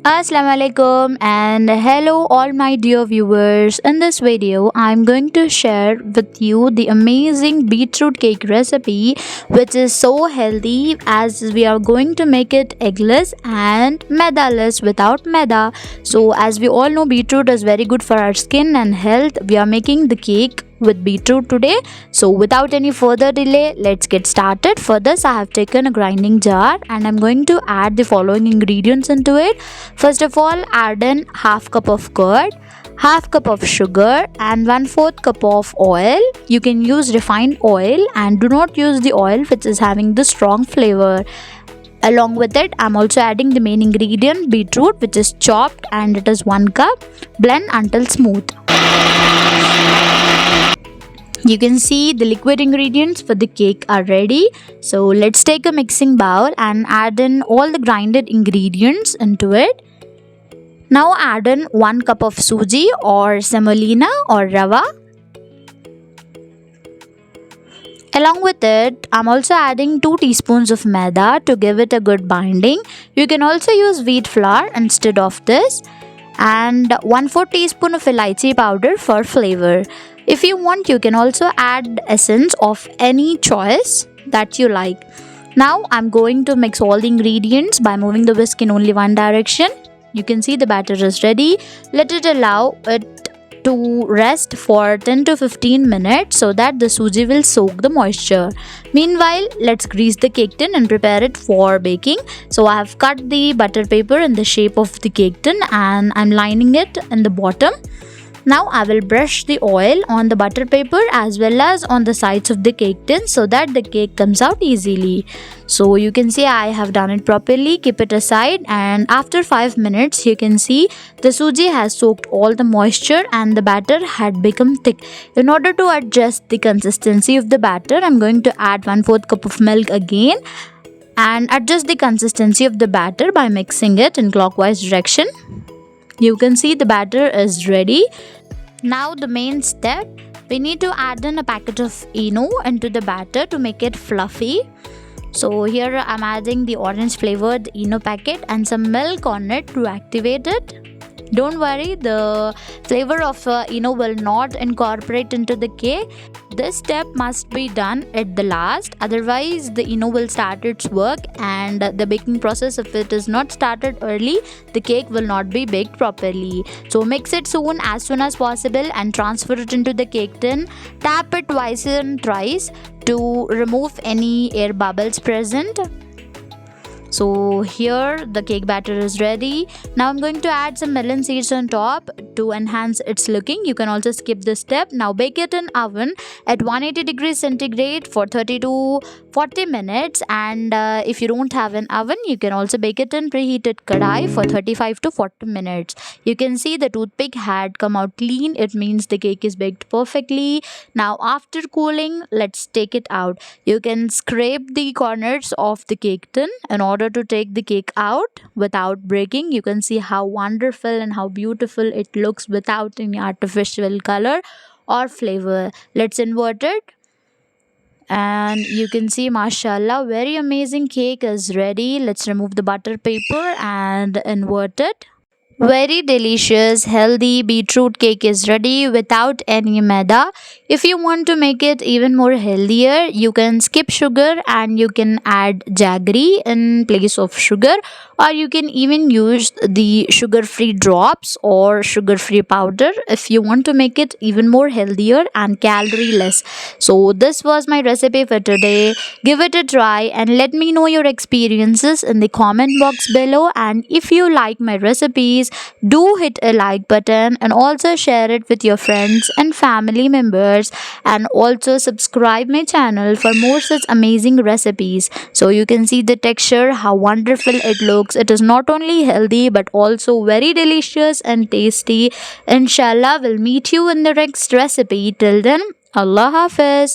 Assalamu alaikum and hello all my dear viewers. In this video I'm going to share with you the amazing beetroot cake recipe which is so healthy as we are going to make it eggless and maida-less without maida. So as we all know, beetroot is very good for our skin and health. We are making the cake with beetroot today. So without any further delay, let's get started. For this I have taken a grinding jar and I'm going to add the following ingredients into it. First of all, add in half cup of curd, half cup of sugar and 1/4 cup of oil. You can use refined oil and do not use the oil which is having the strong flavor. Along with it, I'm also adding the main ingredient beetroot, which is chopped, and it is 1 cup. Blend until smooth. You can see the liquid ingredients for the cake are ready. So let's take a mixing bowl and add in all the grinded ingredients into it. Now add in 1 cup of suji or semolina or rava. Along with it, I'm also adding 2 teaspoons of maida to give it a good binding. You can also use wheat flour instead of this, and 1/4 teaspoon of elaichi powder for flavor. If you want, you can also add essence of any choice that you like. Now I'm going to mix all the ingredients by moving the whisk in only one direction. You can see the batter is ready. Let it allow it to rest for 10 to 15 minutes so that the suji will soak the moisture. Meanwhile, let's grease the cake tin and prepare it for baking. So I have cut the butter paper in the shape of the cake tin and I'm lining it in the bottom. Now I will brush the oil on the butter paper as well as on the sides of the cake tin so that the cake comes out easily. So you can see I have done it properly. Keep it aside, and after 5 minutes you can see the suji has soaked all the moisture and the batter had become thick. In order to adjust the consistency of the batter, I'm going to add 1/4 cup of milk again and adjust the consistency of the batter by mixing it in clockwise direction. You can see the batter is ready. Now the main step, we need to add in a packet of Eno into the batter to make it fluffy. So here I'm adding the orange flavored Eno packet and some milk on it to activate it. Don't worry, the flavor of Eno will not incorporate into the cake. This step must be done at the last, otherwise the Eno will start its work and the baking process, if it is not started early, the cake will not be baked properly. So mix it as soon as possible and transfer it into the cake tin. Tap it twice and thrice to remove any air bubbles present. So here the cake batter is ready. Now I'm going to add some melon seeds on top to enhance its looking. You can also skip this step. Now bake it in oven at 180 degrees centigrade for 30 to 40 minutes, and if you don't have an oven, you can also bake it in preheated kadai for 35 to 40 minutes. You can see the toothpick had come out clean. It means the cake is baked perfectly. Now after cooling, let's take it out. You can scrape the corners of the cake tin in order to take the cake out without breaking. You can see how wonderful and how beautiful it looks without any artificial color or flavor. Let's invert it, and you can see, mashallah, very amazing cake is ready. Let's remove the butter paper and invert it. Very delicious, healthy beetroot cake is ready without any maida. If you want to make it even more healthier, you can skip sugar and you can add jaggery in place of sugar, or you can even use the sugar-free drops or sugar-free powder if you want to make it even more healthier and calorie less. So this was my recipe for today. Give it a try and let me know your experiences in the comment box below. And if you like my recipes, do hit a like button and also share it with your friends and family members, and also subscribe my channel for more such amazing recipes. So you can see the texture, how wonderful it looks. It is not only healthy but also very delicious and tasty. Inshallah, we'll meet you in the next recipe. Till then, Allah Hafiz.